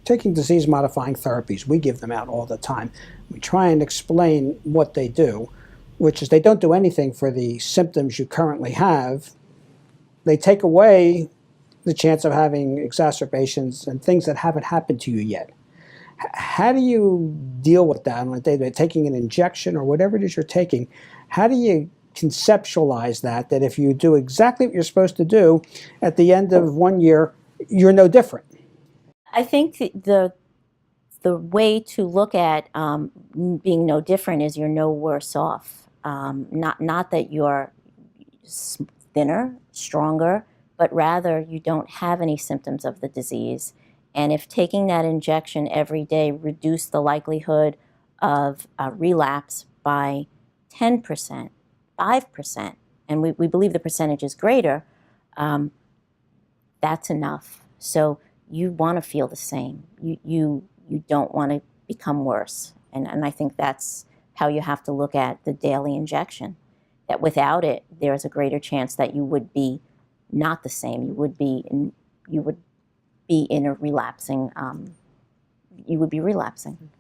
taking disease-modifying therapies. We give them out all the time. We try and explain what they do, which is they don't do anything for the symptoms you currently have. They take away the chance of having exacerbations and things that haven't happened to you yet. How do you deal with that on a day-to-day? Taking an injection or whatever it is you're taking, how do you conceptualize that if you do exactly what you're supposed to do, at the end of 1 year, you're no different? I think the way to look at being no different is you're no worse off. Not that you're thinner, stronger, but rather you don't have any symptoms of the disease. And if taking that injection every day reduced the likelihood of a relapse by 10%, 5%, and we believe the percentage is greater, that's enough. So you want to feel the same. You don't want to become worse. And I think that's how you have to look at the daily injection, that without it, there's a greater chance that you would be not the same. You would be in a relapsing, you would be relapsing.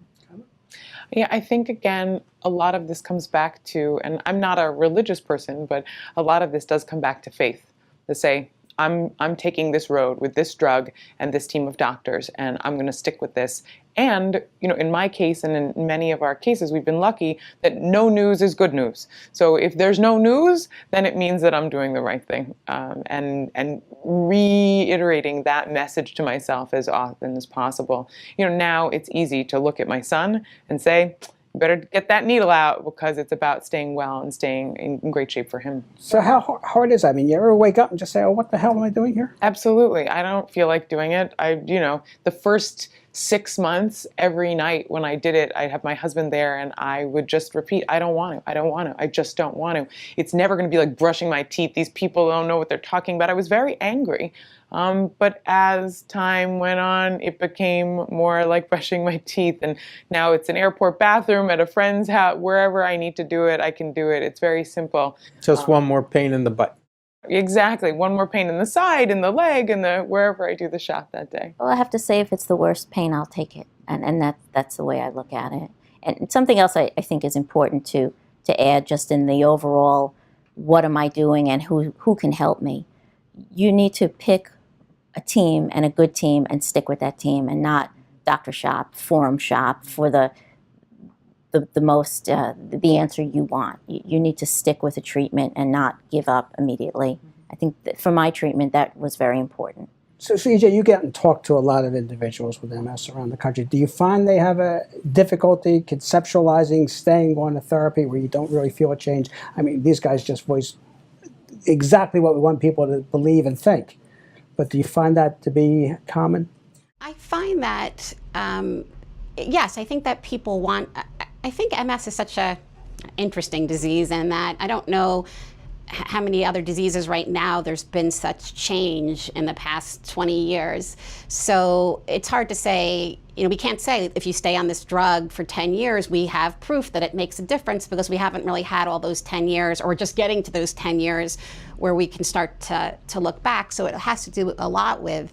Yeah, I think, again, a lot of this comes back to, and I'm not a religious person, but a lot of this does come back to faith. To say, I'm taking this road with this drug and this team of doctors, and I'm going to stick with this. And, you know, in my case and in many of our cases, we've been lucky that no news is good news. So if there's no news, then it means that I'm doing the right thing. And reiterating that message to myself as often as possible. You know, now it's easy to look at my son and say, better get that needle out, because it's about staying well and staying in great shape for him. So how hard is that? I mean, you ever wake up and just say, oh, what the hell am I doing here? Absolutely. I don't feel like doing it. The first 6 months, every night when I did it, I'd have my husband there and I would just repeat, I don't want to, I don't want to, I just don't want to. It's never going to be like brushing my teeth. These people don't know what they're talking about. I was very angry. But as time went on, it became more like brushing my teeth. And now it's an airport bathroom, at a friend's house, wherever I need to do it, I can do it. It's very simple. Just one more pain in the butt. Exactly. One more pain in the side, in the leg, and wherever I do the shot that day. Well, I have to say, if it's the worst pain, I'll take it. And that's the way I look at it. And something else I think is important to add, just in the overall, what am I doing and who can help me? You need to pick a team, and a good team, and stick with that team, and not doctor shop, forum shop for the answer you want. You need to stick with a treatment and not give up immediately. I think that for my treatment, that was very important. So EJ, you get and talk to a lot of individuals with MS around the country. Do you find they have a difficulty conceptualizing staying on a therapy where you don't really feel a change? I mean, these guys just voice exactly what we want people to believe and think. But do you find that to be common? I find that, yes, I think that people want, I think MS is such an interesting disease, and that I don't know how many other diseases right now there's been such change in the past 20 years. So it's hard to say, we can't say if you stay on this drug for 10 years, we have proof that it makes a difference, because we haven't really had all those 10 years, or just getting to those 10 years where we can start to look back. So it has to do a lot with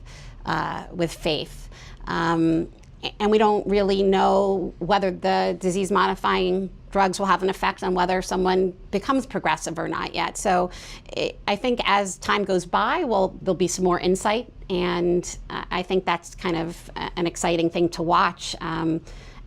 faith. And we don't really know whether the disease-modifying drugs will have an effect on whether someone becomes progressive or not yet. So I think as time goes by, there'll be some more insight, and I think that's kind of an exciting thing to watch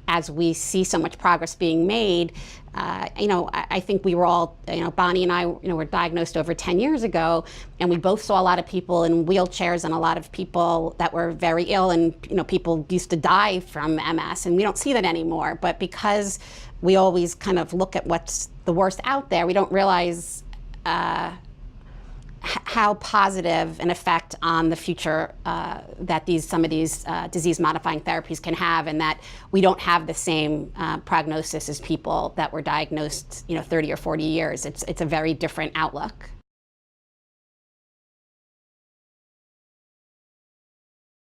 as we see so much progress being made. I think we were all, Bonnie and I, were diagnosed over 10 years ago, and we both saw a lot of people in wheelchairs and a lot of people that were very ill, and, people used to die from MS, and we don't see that anymore. But because we always kind of look at what's the worst out there, we don't realize how positive an effect on the future that some of these disease-modifying therapies can have, and that we don't have the same prognosis as people that were diagnosed, 30 or 40 years. It's a very different outlook.